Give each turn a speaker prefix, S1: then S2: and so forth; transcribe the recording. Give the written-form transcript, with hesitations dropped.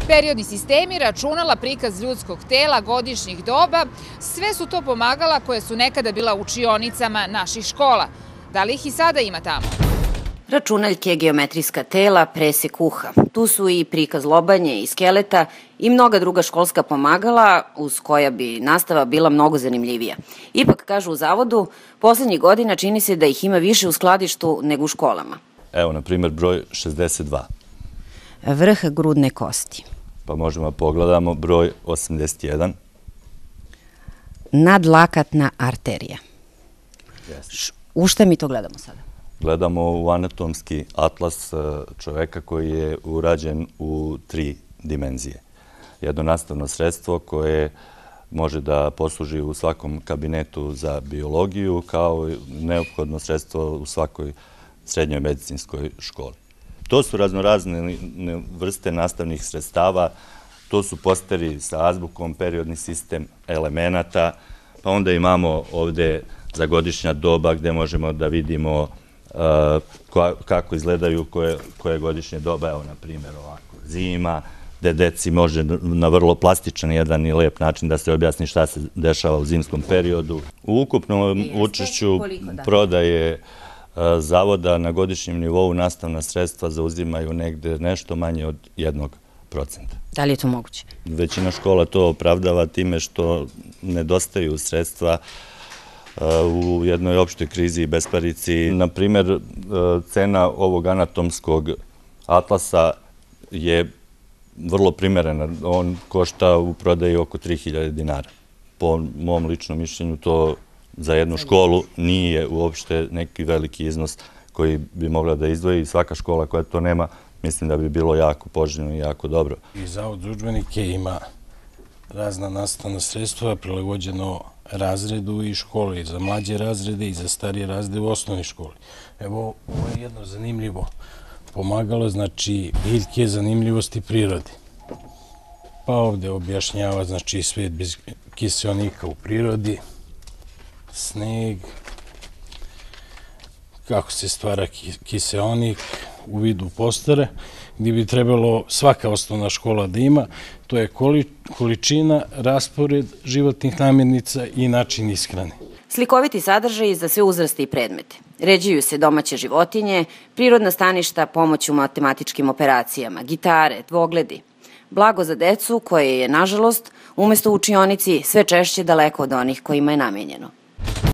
S1: Periodni sistemi, računala, prikaz ljudskog tela, godišnjih doba, sve su to pomagala koje su nekada bila u učionicama naših škola. Da li ih i sada ima tamo?
S2: Računaljke, geometrijska tela, presek uha. Tu su i prikaz lobanje i skeleta i mnoga druga školska pomagala uz koja bi nastava bila mnogo zanimljivija. Ipak, kažu u zavodu, poslednjih godina čini se da ih ima više u skladištu nego u školama.
S3: Evo, na primjer, broj 62.
S2: Vrh grudne kosti.
S3: Pa možemo pogledamo broj 81.
S2: Nadlakatna arterija. U šta mi to gledamo sada?
S3: Gledamo u anatomski atlas čoveka koji je urađen u 3 dimenzije. Jedno nastavno sredstvo koje može da posluži u svakom kabinetu za biologiju kao neophodno sredstvo u svakoj srednjoj medicinskoj školi. To su raznorazne vrste nastavnih sredstava, to su posteri sa azbukom, periodni sistem elemenata, pa onda imamo ovde za godišnja doba gde možemo da vidimo kako izgledaju koje godišnje doba, evo na primjer ovako zima, gde deci može na vrlo plastičan jedan i lep način da se objasni šta se dešava u zimskom periodu. U ukupnom učešću prodaje zavoda na godišnjem nivou nastavna sredstva zauzimaju negde nešto manje od 1%.
S2: Da li je to moguće?
S3: Većina škola to opravdava time što nedostaju sredstva u jednoj opštoj krizi i besparici. Na primjer, cena ovog anatomskog atlasa je vrlo primerena. On košta u prodaji oko 3000 dinara. Po mom ličnom mišljenju to za jednu školu nije uopšte neki veliki iznos koji bi mogla da izdvoji. Svaka škola koja to nema, mislim da bi bilo jako poželjno i jako dobro.
S4: I Zavod za udžbenike ima razna nastavna sredstva prilagođeno razredu i školi, za mlađe razrede i za starije razrede u osnovnoj školi. Evo, ovo je jedno zanimljivo pomagalo, znači biljke zanimljivosti prirode. Pa ovde objašnjava, znači, svet bez kiseonika u prirodi, sneg, kako se stvara kiseonik u vidu postara, gdje bi trebalo svaka osnovna škola da ima, to je količina, raspored životnih namirnica i način ishrane.
S2: Slikoviti sadržaj za sve uzraste i predmete. Ređuju se domaće životinje, prirodna staništa, pomoć u matematičkim operacijama, gitare, dvogledi. Blago za decu koje je, nažalost, umesto u učionici sve češće daleko od onih kojima je namenjeno.